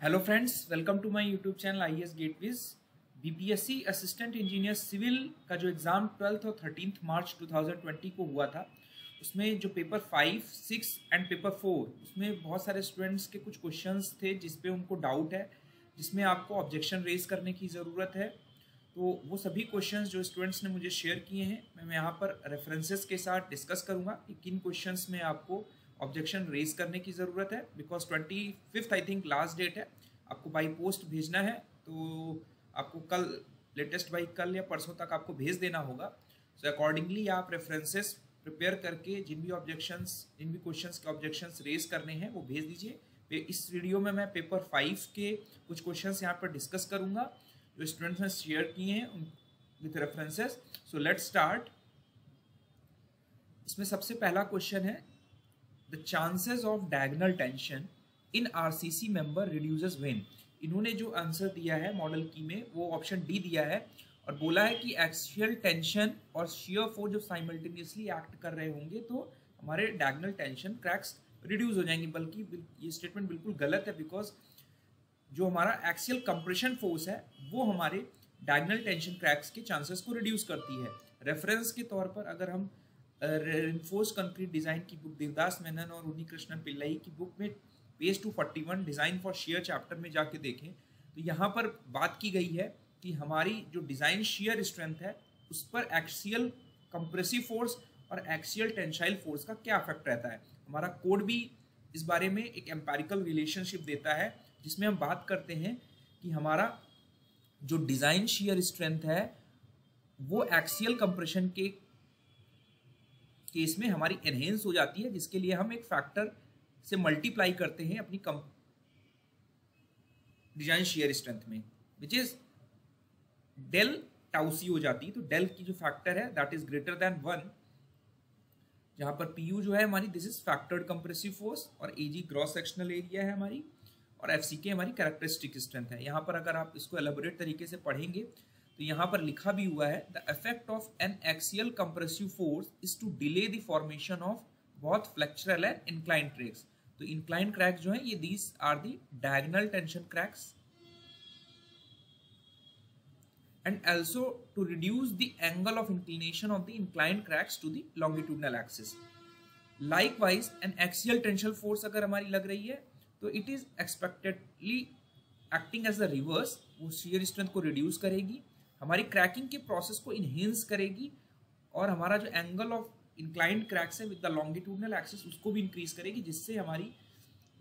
Hello friends, welcome to my YouTube channel IAS gateways. BPSC assistant engineer civil का जो exam 12th और 13th मार्च 2020 को हुआ था, उसमें जो पेपर 5, 6 एंड पेपर 4, उसमें बहुत सारे स्टूडेंट्स के कुछ क्वेश्चंस थे जिस पे उनको डाउट है, जिसमें आपको ऑब्जेक्शन रेज करने की ज़रूरत है। तो वो सभी क्वेश्चंस जो स्टूडेंट्स ने मुझे शेयर किए हैं, मैं यहाँ पर रेफरेंसेस के साथ डिस्कस करूँगा कि किन क्वेश्चंस में आपको ऑब्जेक्शन रेज करने की ज़रूरत है। Because 25th I think last date है, आपको बाई पोस्ट भेजना है, तो आपको कल लेटेस्ट बाई कल या परसों तक आपको भेज देना होगा। सो अकॉर्डिंगली आप रेफरेंसेस प्रिपेयर करके जिन भी क्वेश्चंस के ऑब्जेक्शंस रेज करने हैं वो भेज दीजिए। इस वीडियो में मैं पेपर 5 के कुछ क्वेश्चंस यहाँ पर डिस्कस करूँगा जो स्टूडेंट्स ने शेयर किए हैं with references. So let's start. इसमें सबसे पहला क्वेश्चन है, the chances of diagonal tension in RCC member reduces when. इन्होंने जो आंसर दिया है मॉडल की में, वो ऑप्शन डी दिया है और बोला है कि एक्सियल टेंशन और शियर फोर्स जब साइमल्टेनियसली एक्ट कर रहे होंगे तो हमारे डायगोनल टेंशन क्रैक्स रिड्यूस हो जाएंगे। बल्कि ये स्टेटमेंट बिल्कुल गलत है, बिकॉज जो हमारा एक्सियल कंप्रेशन फोर्स है वो हमारे डायगोनल टेंशन क्रैक्स के चांसेस को रिड्यूस करती है। रेफरेंस के तौर पर अगर हम रेनफोर्स कंक्रीट डिजाइन की बुक देवदास मेनन और उन्नी कृष्णन पिल्लई की बुक में page 241 design for share chapter में जाके देखें तो यहाँ पर बात की गई है कि हमारी जो डिजाइन शेयर स्ट्रेंथ है उस पर एक्सियल कंप्रेसिव फोर्स और एक्सियल टेंसाइल फोर्स का क्या इफेक्ट रहता है। हमारा कोड भी इस बारे में एक एम्पेरिकल रिलेशनशिप देता है जिसमें हम बात करते हैं कि हमारा जो डिजाइन शेयर स्ट्रेंथ है वो एक्सियल कंप्रेशन के केस में हमारी एनहेंस हो जाती है, जिसके लिए हम एक फैक्टर से मल्टीप्लाई करते हैं अपनी डिजाइन शेयर स्ट्रेंथ में, विच इज डेल टाउ सी हो जाती है। तो डेल की जो फैक्टर है दैट इज ग्रेटर देन 1, जहां पर पीयू जो है हमारी this is factored compressive force और एजी ग्रॉस सेक्शनल एरिया है हमारी, और एफसीके हमारी कैरेक्टरिस्टिक स्ट्रेंथ है। यहाँ पर अगर आप इसको एलेबोरेट तरीके से पढ़ेंगे तो यहाँ पर लिखा भी हुआ है, the effect of an axial compressive force is to delay the formation of both flexural and inclined cracks. तो इंक्लाइंड क्रैक्स जो है ये these are the diagonal tension cracks and also to reduce the angle of inclination of the inclined cracks to the longitudinal axis. Likewise an axial tension force अगर हमारी लग रही है तो it is expectedly acting as the reverse, वो shear strength को reduce करेगी, हमारी क्रैकिंग के प्रोसेस को इनहेंस करेगी और हमारा जो एंगल ऑफ इंक्लाइंड क्रैक्स है विद द लॉन्गिट्यूडनल एक्सिस उसको भी इंक्रीज करेगी, जिससे हमारी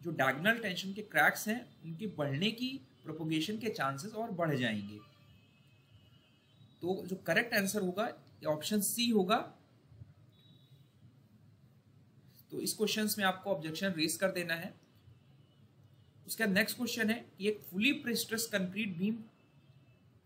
जो डायगोनल टेंशन के क्रैक्स हैं उनके बढ़ने की प्रोपोगेशन के चांसेस और बढ़ जाएंगे। तो जो करेक्ट आंसर होगा ऑप्शन सी होगा। तो इस क्वेश्चन में आपको ऑब्जेक्शन रेज कर देना है। उसका नेक्स्ट क्वेश्चन है कि एक fully prestress concrete beam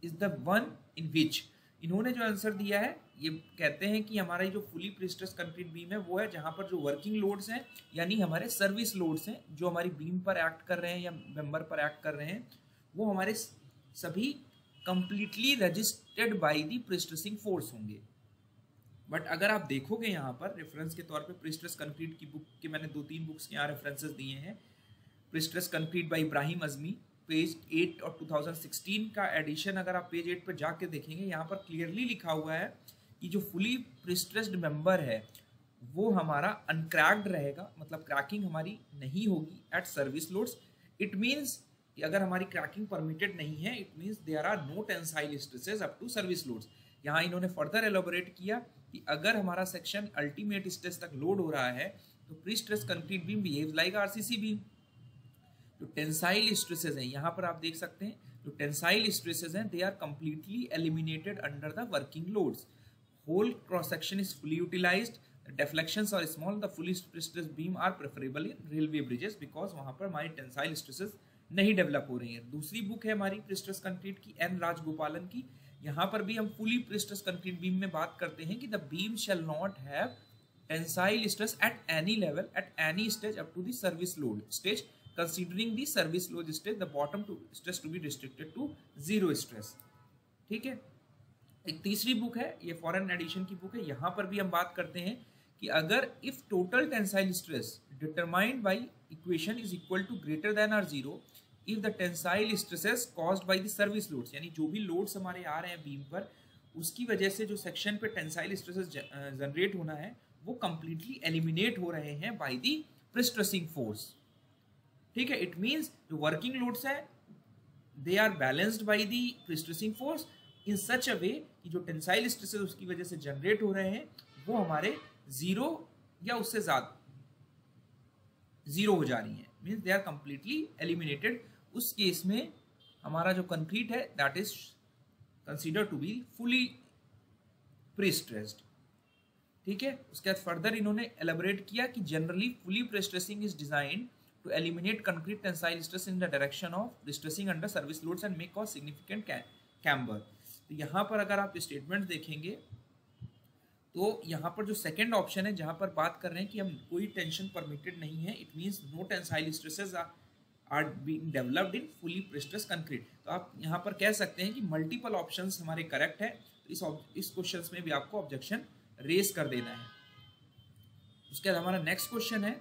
is the one in which. इन्होंने जो आंसर दिया है ये कहते हैं कि हमारा जो फुली प्रेस्ट्रेस कंक्रीट बीम है वो है जहां पर जो वर्किंग लोड्स हैं यानी हमारे सर्विस लोड्स हैं जो हमारी बीम पर एक्ट कर रहे हैं या मेंबर पर एक्ट कर रहे हैं, वो हमारे सभी completely registered by the prestressing force होंगे। बट अगर आप देखोगे यहाँ पर रेफरेंस के तौर पे प्रेस्ट्रेस कंक्रीट की बुक के मैंने 2-3 बुक्स के यहाँ रेफरेंसेस दिए हैं। Prestress concrete by Ibrahim Azmi page 8 और 2016 का एडिशन अगर आप पेज 8 पर जाके देखेंगे, यहाँ पर क्लियरली लिखा हुआ है कि जो फुली प्रेस्ट्रेस्ड मेंबर है वो हमारा अनक्रैक्ड रहेगा, मतलब क्रैकिंग हमारी नहीं होगी at service loads. It means कि अगर हमारी क्रैकिंग परमिटेड नहीं है, it means there are no tensile stresses up to service loads. यहाँ इन्होंने फर्दर एलोबोरेट किया कि अगर हमारा सेक्शन अल्टीमेट स्ट्रेस तक लोड हो रहा है तो prestress concrete beam behaves like RCC beam. जो टेंसाइल स्ट्रेसेस हैं यहाँ पर आप देख सकते हैं, जो टेंसाइल स्ट्रेसेस हैं they are completely eliminated under the working loads, whole cross section is fully utilized, the deflections are small, the fully prestressed beam are preferable in railway bridges because वहां पर हमारी टेंसाइल स्ट्रेसेस नहीं develop हो रही है। दूसरी book है हमारी प्रेस्ट्रेस कंक्रीट की एन राजगोपालन की, यहाँ पर भी हम फुली प्रेस्ट्रेस कंक्रीट बीम में बात करते हैं कि the beam shall not have tensile stress at any level at any stage up to the service load stage, considering the service load stage the bottom to stress to be restricted to 0 stress। ठीक है। एक तीसरी book है, ये foreign addition की book है, यहाँ पर भी हम बात करते हैं कि अगर if total tensile stress determined by equation is equal to greater than और 0 if the tensile stresses caused by the service loads, यानी जो भी लोड्स हमारे आ रहे हैं बीम पर, उसकी वजह से जो सेक्शन पे टेंसाइल स्ट्रेसेस जनरेट होना है वो कंप्लीटली एलिमिनेट हो रहे हैं बाय द प्रीस्ट्रेसिंग फोर्स। ठीक है, इट मींस जो वर्किंग लोड्स है they are balanced by the prestressing force in such a way कि जो टेंसाइल स्ट्रेसेस उसकी वजह से जनरेट हो रहे हैं वो हमारे जीरो या उससे ज्यादा जीरो हो जा रही है, means they are completely eliminated. उस केस में हमारा जो कंक्रीट है that is consider to be fully prestressed. ठीक है, उसके बाद फर्दर इन्होंने एलेबोरेट किया कि generally fully prestressing is designed to eliminate concrete tensile stress in the direction of prestressing under service loads and make cause significant camber. तो यहाँ पर अगर आप स्टेटमेंट देखेंगे तो यहाँ पर जो सेकंड ऑप्शन है जहाँ पर बात कर रहे हैं कि हम कोई टेंशन परमिटेड नहीं है, it means no tensile stresses are being developed in fully prestressed concrete. तो आप यहाँ पर कह सकते हैं कि मल्टीपल ऑप्शंस हमारे करेक्ट है, तो इस क्वेश्चंस में भी आपको ऑब्जेक्शन रेज कर देना है। उसके बाद हमारा नेक्स्ट क्वेश्चन है,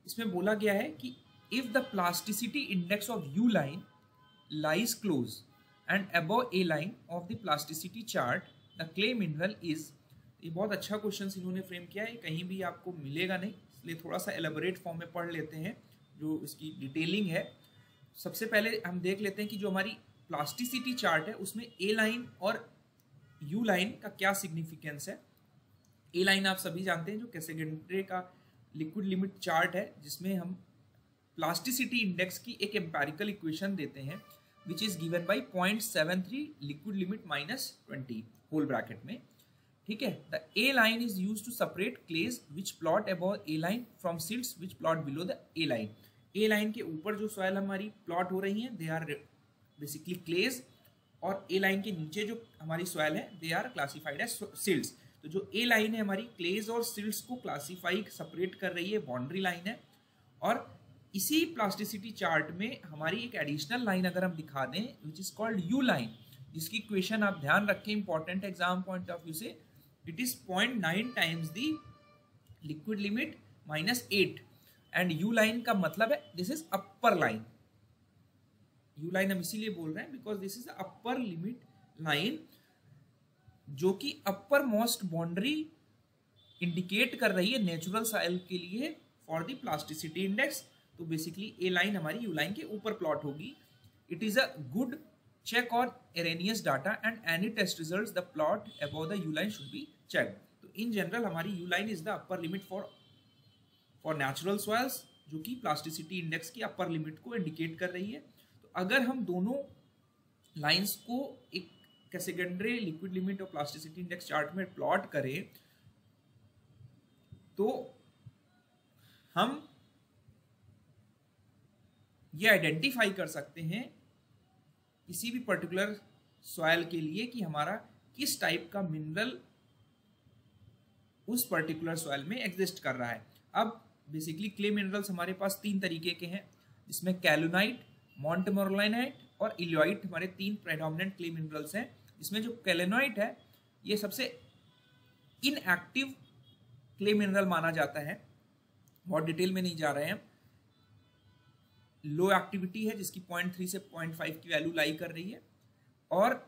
इसमें बोला गया है कि if the plasticity index of you line lies close and above A line of the plasticity chart the clay mineral is. ये बहुत अच्छा क्वेश्चन इन्होंने फ्रेम किया है, कहीं भी आपको मिलेगा नहीं, इसलिए थोड़ा सा एलेबोरेट फॉर्म में पढ़ लेते हैं जो इसकी डिटेलिंग है। सबसे पहले हम देख लेते हैं कि जो हमारी प्लास्टिसिटी चार्ट है उसमें ए लाइन और यू लाइन का क्या सिग्निफिकेंस है। ए लाइन आप सभी जानते हैं जो कैसेग्रेंटे का लिक्विड लिमिट चार्ट है, जिसमें हम प्लास्टिसिटी इंडेक्स की एक एम्पेरिकल इक्वेशन देते हैं which is given by 0.73 liquid limit -20 whole bracket में। ठीक है, the A line is use to separate clays which plot above A line from silts which plot below the A line. A line के ऊपर जो soil हमारी plot हो रही हैं दे आर बेसिकली क्लेज, और ए लाइन के नीचे जो हमारी सॉइल है they are classified as silts. तो जो ए लाइन है हमारी क्लेज और सिल्ट्स को क्लासिफाई सेपरेट कर रही है, बाउंड्री लाइन है। और इसी प्लास्टिसिटी चार्ट में हमारी एक एडिशनल लाइन अगर हम दिखा दें which is called you line, जिसकी इक्वेशन आप ध्यान रखें important exam point of view से, it is 0.9 times the liquid limit -8 and U line का मतलब है this is upper line। U line हम इसीलिए बोल रहे हैं because this is upper limit line जो कि upper most boundary indicate कर रही है नेचुरल सॉइल के लिए for the plasticity index। तो बेसिकली A line हमारी U line के ऊपर प्लॉट होगी। It is a good check on erroneous data and any test results the plot above the U line should be checked। तो in general हमारी U line is the upper limit for natural soils जो कि plasticity index की upper limit को indicate कर रही है। तो अगर हम दोनों लाइंस को एक कैसेग्रेंटे लिक्विड लिमिट और प्लास्टिसिटी इंडेक्स चार्ट में प्लॉट करें तो हम ये आइडेंटिफाई कर सकते हैं किसी भी पर्टिकुलर सॉइल के लिए कि हमारा किस टाइप का मिनरल उस पर्टिकुलर सॉइल में एग्जिस्ट कर रहा है। अब बेसिकली क्ले मिनरल्स हमारे पास 3 तरीके के हैं, जिसमें कैलोनाइट, मोंटमोरलाइट और इलियोइट हमारे 3 प्रेडोमिनेंट क्ले मिनरल्स हैं। जिसमें जो कैलोनाइट है ये सबसे इनएक्टिव क्ले मिनरल माना जाता है, बहुत डिटेल में नहीं जा रहे हैं। लो एक्टिविटी है जिसकी 0.3 से 0.5 की वैल्यू लाई कर रही है, और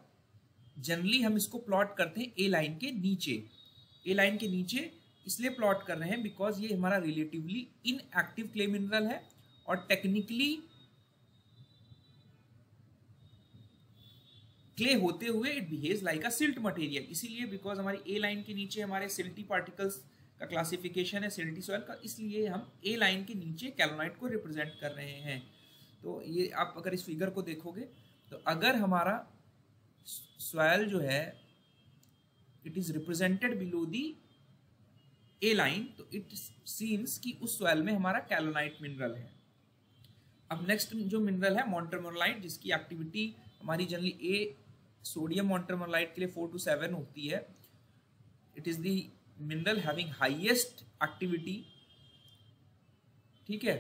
जनरली हम इसको प्लॉट करते हैं ए लाइन के नीचे। ए लाइन के नीचे इसलिए प्लॉट कर रहे हैं बिकॉज ये हमारा रिलेटिवली इनएक्टिव क्ले मिनरल है और टेक्निकली क्ले होते हुए it behaves like a silt material, इसीलिए बिकॉज हमारी ए लाइन के नीचे हमारे सिल्टी पार्टिकल्स का क्लासिफिकेशन है सिल्टी सॉइल का, इसलिए हम ए लाइन के नीचे कैलोनाइट को रिप्रेजेंट कर रहे हैं। तो ये आप अगर इस फिगर को देखोगे तो अगर हमारा सॉइल जो है it is represented below the A line, तो इट सीम्स कि उस सॉइल में हमारा कैलोनाइट मिनरल है। अब नेक्स्ट जो मिनरल है मोंटमोरलाइट, जिसकी एक्टिविटी हमारी जनरली ए सोडियम मोंटमोरलाइट के लिए 4 to 7 होती है। It is the mineral having highest activity, ठीक है,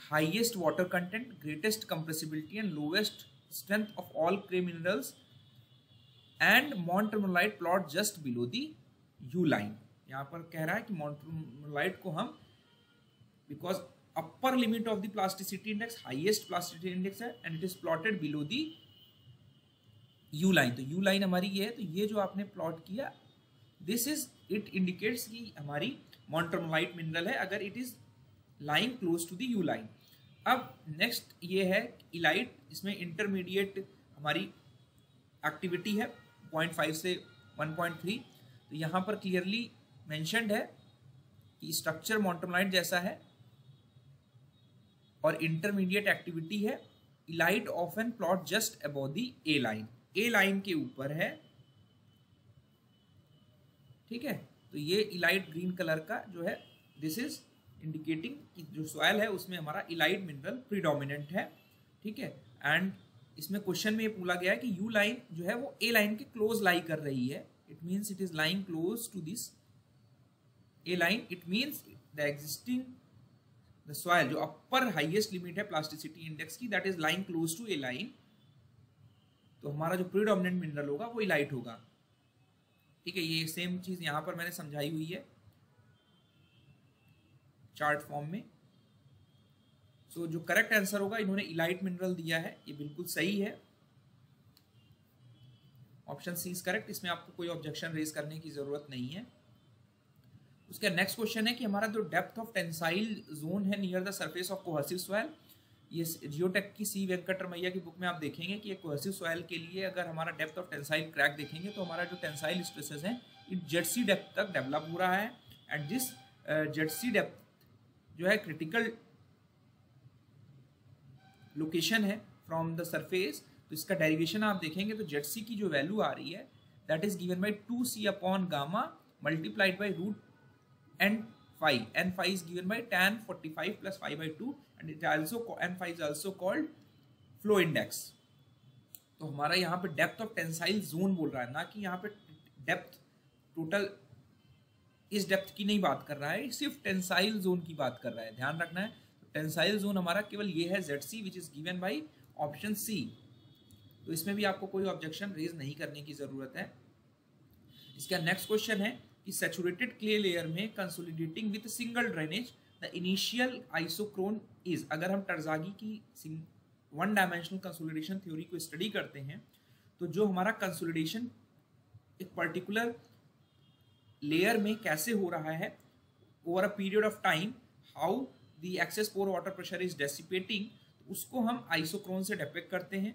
highest water content, greatest compressibility and lowest strength of all clay minerals, and montmorillonite plot just below the U line. यहाँ पर कह रहा है कि मोंटमोरलाइट को हम because upper limit of the plasticity index, highest plasticity index है, and it is plotted below the U line. तो U line हमारी ये है, तो ये जो आपने प्लॉट किया, this is it indicates कि हमारी मोंट्रोमोलाइट मिनरल है अगर it is lying close to the U line. अब नेक्स्ट ये है इलाइट, इसमें इंटरमीडिएट हमारी एक्टिविटी है 0.5 से 1.3. तो यहाँ पर क्लियरली मेंशन्ड है कि स्ट्रक्चर मोंट्रोमोलाइट जैसा है और इंटरमीडिएट एक्टिविटी है. Elite often plot just above the A line, A line के ऊपर है. ठीक है, तो ये इलाइट ग्रीन कलर का जो है, दिस इज इंडिकेटिंग कि जो सॉइल है उसमें हमारा इलाइट मिनरल प्रीडोमिनेंट है. ठीक है, एंड इसमें क्वेश्चन में ये पूछा गया है कि यू लाइन जो है वो ए लाइन के क्लोज लाई कर रही है. It means it is lying close to this A line. It means the existing the soil जो अपर हाईएस्ट लिमिट है प्लास्टिसिटी इंडेक्स की, that is lying close to A line. तो हमारा जो प्रीडोमिनेंट मिनरल होगा वो इलाइट होगा. ठीक है, ये सेम चीज यहां पर मैंने समझाई हुई है चार्ट फॉर्म में. सो जो करेक्ट आंसर होगा, इन्होंने इलाइट मिनरल दिया है, ये बिल्कुल सही है. ऑप्शन सी इज करेक्ट, इसमें आपको कोई ऑब्जेक्शन रेज करने की जरूरत नहीं है. उसका नेक्स्ट क्वेश्चन है कि हमारा जो डेप्थ ऑफ टेंसाइल जोन है near the surface of cohesive soil, ये जियोटेक की सी वेंकटरमैया की बुक में आप देखेंगे कि कोहेसिव सॉइल के लिए अगर हमारा डेप्थ ऑफ टेंसाइल क्रैक देखेंगे तो हमारा जो टेंसाइल स्ट्रेसेस हैं इट जेडसी डेप्थ तक डेवलप हो रहा है. एंड दिस जेडसी डेप्थ जो है क्रिटिकल लोकेशन है फ्रॉम द सरफेस. तो इसका डेरिवेशन आप देखेंगे तो जेडसी की जो वैल्यू आ रही है that is given by 2c upon gamma multiplied by root n phi is given by tan 45 plus 5/2 and it also n phi is also called flow index. तो हमारा यहाँ पे डेप्थ ऑफ टेंसाइल जोन बोल रहा है, ना कि यहाँ पे डेप्थ टोटल इस डेप्थ की नहीं बात कर रहा है, सिर्फ टेंसाइल जोन की बात कर रहा है. ध्यान रखना है, टेंसाइल जोन हमारा केवल ये है ZC which is given by option C. तो इसमें भी आपको कोई ऑब्जेक्शन रेज नहीं करने की जरूरत है. इसका नेक्स्ट क्वेश्चन है कि सैचुरेटेड क्ले लेयर में consolidating with single drainage the initial isochrone is. अगर हम टर्जागी की वन डायमेंशनल कंसोलिडेशन थ्योरी को स्टडी करते हैं तो जो हमारा कंसोलिडेशन एक पर्टिकुलर लेयर में कैसे हो रहा है over a period of time, how the excess pore water pressure is dissipating, उसको हम आइसोक्रोन से डिपिक्ट करते हैं.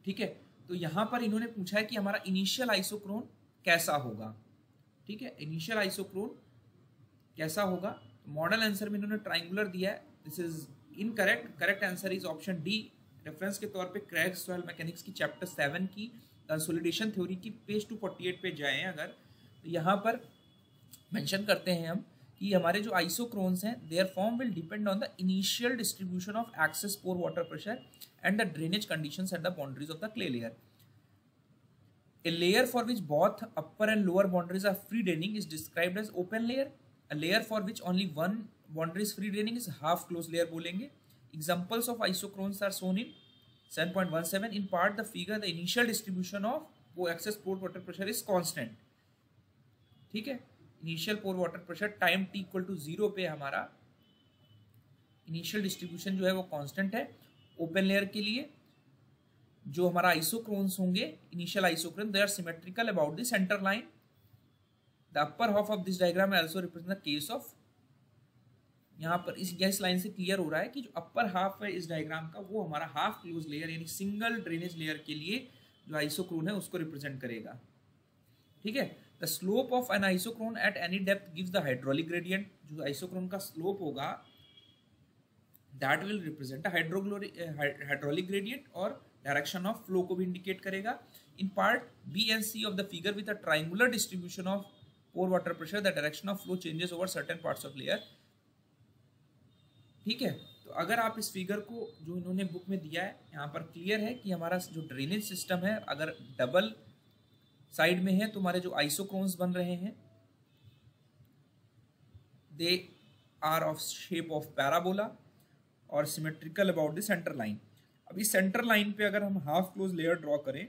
ठीक है, तो यहां पर इन्होंने पूछा है कि हमारा इनिशियल आइसोक्रोन कैसा होगा. ठीक है, इनिशियल आइसोक्रोन कैसा होगा. मॉडल आंसर में इन्होंने ट्राइंगुलर दिया है, this is incorrect. Correct answer is option D. Reference के तौर पे क्रैक सॉइल मैकेनिक्स की चैप्टर 7 की कंसोलिडेशन थ्योरी की पेज 248 पे जाएं अगर, तो यहाँ पर मेंशन करते हैं हम कि हमारे जो आइसोक्रोन्स हैं there form will depend on the initial distribution of access pore water pressure and the drainage conditions at the boundaries of the clay layer. A layer for which both upper and lower boundaries are free draining is described as open layer. A layer for which only one boundary is free draining is half closed layer बोलेंगे. Examples of isocrones are shown in 7.17. In part the figure the initial distribution of excess pore water pressure is constant. ठीक है, initial pore water pressure time t equal to 0 पे हमारा initial distribution जो है वो constant है. Open layer के लिए जो हमारा आइसोक्रोन्स होंगे initial isochrone they are symmetrical about the centre line. The upper half of this diagram also represent the case of, यहाँ पर इस लाइन से क्लियर हो रहा है कि जो अपर हाफ है इस डायग्राम का वो हमारा हाफ क्लोज लेयर यानी सिंगल ड्रेनेज लेयर के लिए जो आइसोक्रोन है उसको रिप्रेजेंट करेगा. ठीक है, the slope of an isochrone at any depth gives the hydraulic gradient. जो आइसोक्रोन का स्लोप होगा that will represent hydraulic gradient और डायरेक्शन ऑफ फ्लो को भी इंडिकेट करेगा. In part B and C of the figure with a triangular distribution of pore water pressure the direction of flow changes over certain parts of layer. ठीक है, तो अगर आप इस फिगर को जो इन्होंने बुक में दिया है यहाँ पर क्लियर है कि हमारा जो ड्रेनेज सिस्टम है अगर डबल साइड में है तो हमारे जो आइसोक्रोन्स बन रहे हैं they are of shape of parabola और symmetrical about the centre line. अब इस सेंटर लाइन पे अगर हम हाफ क्लोज लेयर ड्रॉ करें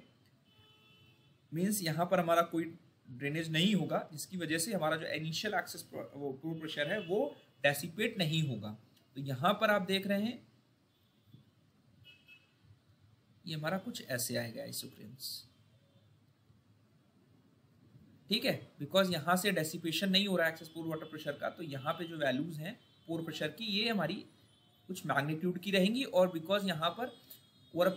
मींस यहाँ पर हमारा कोई ड्रेनेज नहीं होगा जिसकी वजह से हमारा जो इनिशियल एक्सेस पोर प्रेशर है वो डेसिपेट नहीं होगा। तो यहां पर आप देख रहे हैं ये हमारा कुछ ऐसे आएगा आइसोक्रेन्स, ठीक है, बिकॉज यहां से डेसिपेशन नहीं हो रहा है एक्सेस पोर वाटर प्रेशर का, तो यहाँ पे जो वैल्यूज हैं पोर प्रेशर की ये हमारी कुछ मैग्नीट्यूड की रहेंगी, और बिकॉज यहाँ पर और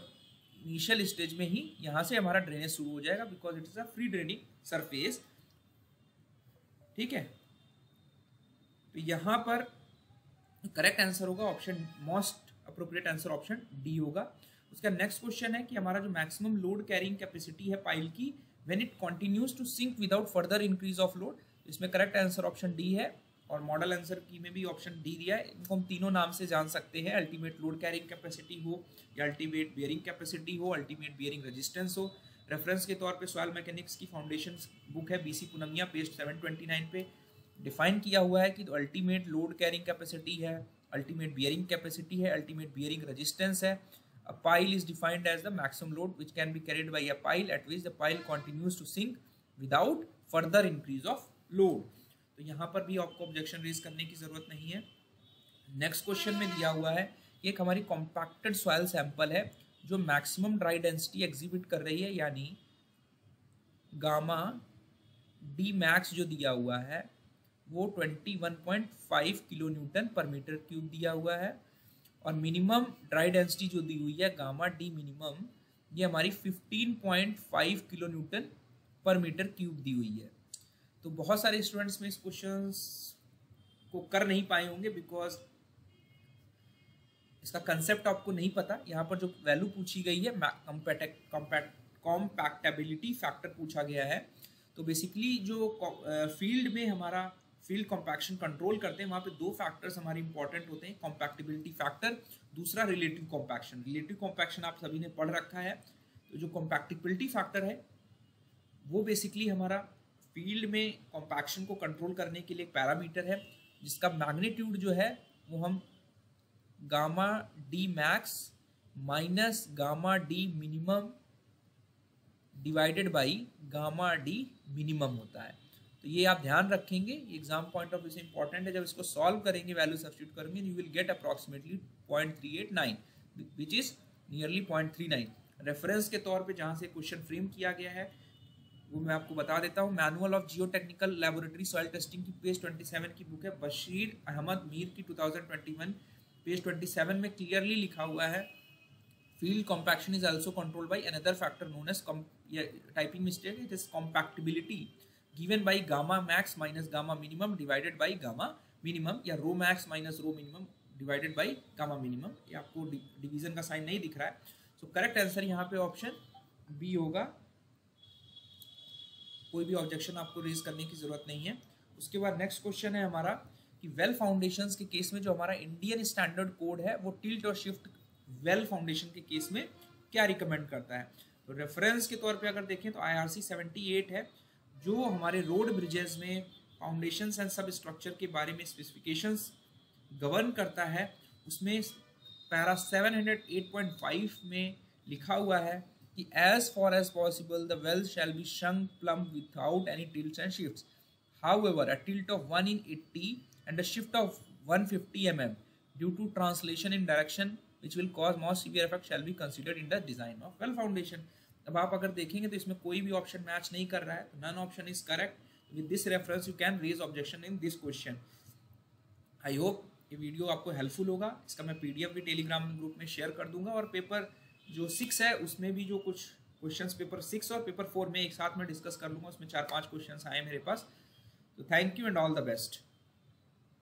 इनिशियल स्टेज में ही यहाँ से हमारा ड्रेनेज शुरू हो जाएगा, because it is a free draining surface, ठीक है। तो यहाँ पर करेक्ट आंसर होगा option, most appropriate answer option D होगा। उसका नेक्स्ट क्वेश्चन है कि हमारा जो मैक्सिमम लोड कैरिंग कैपेसिटी है पाइल की when it continues to sink without further increase of load, इसमें करेक्ट आंसर ऑप्शन डी है, और मॉडल आंसर की में भी ऑप्शन डी दिया है। इनको हम तीनों नाम से जान सकते हैं, अल्टीमेट लोड कैरिंग कैपेसिटी हो या अल्टीमेट बियरिंग कैपेसिटी हो, अल्टीमेट बियरिंग रेजिस्टेंस हो। रेफरेंस के तौर पे सॉइल मैकेनिक्स की फाउंडेशन बुक है बीसी पूनमिया, पेज 729 पे डिफाइन किया हुआ है कि तो अल्टीमेट लोड कैरिंग कैपेसिटी है, अल्टीमेट बियरिंग कैपेसिटी है, अल्टीमेट बियरिंग रेजिस्टेंस है। A pile is defined as the maximum load which can be carried by a pile at which the pile continues to sink without further increase of load। तो यहाँ पर भी आपको objection raise करने की जरूरत नहीं है। नेक्स्ट क्वेश्चन में दिया हुआ है एक हमारी कॉम्पैक्टेड सॉइल सैंपल है जो मैक्सिमम ड्राई डेंसिटी एग्जिबिट कर रही है, यानी गामा डी मैक्स जो दिया हुआ है वो 21.5 किलो न्यूटन पर मीटर क्यूब दिया हुआ है, और मिनिमम ड्राई डेंसिटी जो दी हुई है गामा डी मिनिमम ये हमारी 15.5 किलो न्यूटन पर मीटर क्यूब दी हुई है। तो बहुत सारे स्टूडेंट्स में इस क्वेश्चन को कर नहीं पाए होंगे बिकॉज इसका कंसेप्ट आपको नहीं पता। यहाँ पर जो वैल्यू पूछी गई है कॉम्पैक्टेबिलिटी फैक्टर पूछा गया है। तो बेसिकली जो फील्ड में हमारा फील्ड कॉम्पैक्शन कंट्रोल करते हैं वहाँ पे दो फैक्टर्स हमारे इंपॉर्टेंट होते हैं, कॉम्पैक्टिबिलिटी फैक्टर, दूसरा रिलेटिव कॉम्पैक्शन। रिलेटिव कॉम्पैक्शन आप सभी ने पढ़ रखा है। तो जो कॉम्पैक्टिबिलिटी फैक्टर है वो बेसिकली हमारा फील्ड में कॉम्पैक्शन को कंट्रोल करने के लिए एक पैरामीटर है जिसका मैग्नीट्यूड जो है वो हम gamma D max minus gamma D minimum divided by gamma D minimum होता है। तो ये आप ध्यान रखेंगे, एग्जाम पॉइंट ऑफ व्यू से इंपॉर्टेंट है। जब इसको सॉल्व करेंगे, वैल्यू सब्स्टिट्यूट करेंगे, you will get approximately 0.389 which is nearly 0.39। Reference के तौर पे जहाँ से क्वेश्चन फ्रेम किया गया है वो मैं आपको बता देता हूँ। Manual of Jio technical laboratory soil testing की पेज 27 की बुक है, बशीर अहमद मीर की 2021, पेज 27 में क्लियरली लिखा हुआ है field compaction is also controlled by another factor known as typing mistake, it is compactability given by gamma max minus gamma minimum divided by gamma minimum, या rho max minus rho minimum divided by gamma minimum। ये आपको division का sign नहीं दिख रहा है। So correct answer यहाँ पे ऑप्शन बी होगा। कोई भी ऑब्जेक्शन आपको रेज करने की जरूरत नहीं है। उसके बाद नेक्स्ट क्वेश्चन है हमारा कि वेल फाउंडेशंस के केस में जो हमारा इंडियन स्टैंडर्ड कोड है वो टिल्ट और शिफ्ट वेल फाउंडेशन के केस में क्या रिकमेंड करता है। तो रेफरेंस के तौर पे अगर देखें तो IRC 78 है जो हमारे रोड ब्रिजेस में फाउंडेशंस एंड सब स्ट्रक्चर के बारे में स्पेसिफिकेशंस गवर्न करता है। उसमें पैरा 708.5 में लिखा हुआ है कि as far as possible the well shall be sunk plumb without any tilts and shifts, however a tilt of 1/80 and a shift of 150 mm due to translation in direction which will cause more severe effect shall be considered in the design of well foundation। अब आप अगर देखेंगे तो इसमें कोई भी option match नहीं कर रहा है, तो none option is correct। With this reference you can raise objection in this question। I hope ये वीडियो आपको हेल्पफुल होगा। इसका मैं PDF भी टेलीग्राम ग्रुप में शेयर कर दूंगा, और पेपर जो 6 है उसमें भी जो कुछ क्वेश्चंस पेपर 6 और पेपर 4 में एक साथ में डिस्कस कर लूँगा। उसमें 4-5 क्वेश्चंस आए मेरे पास। तो thank you and all the best.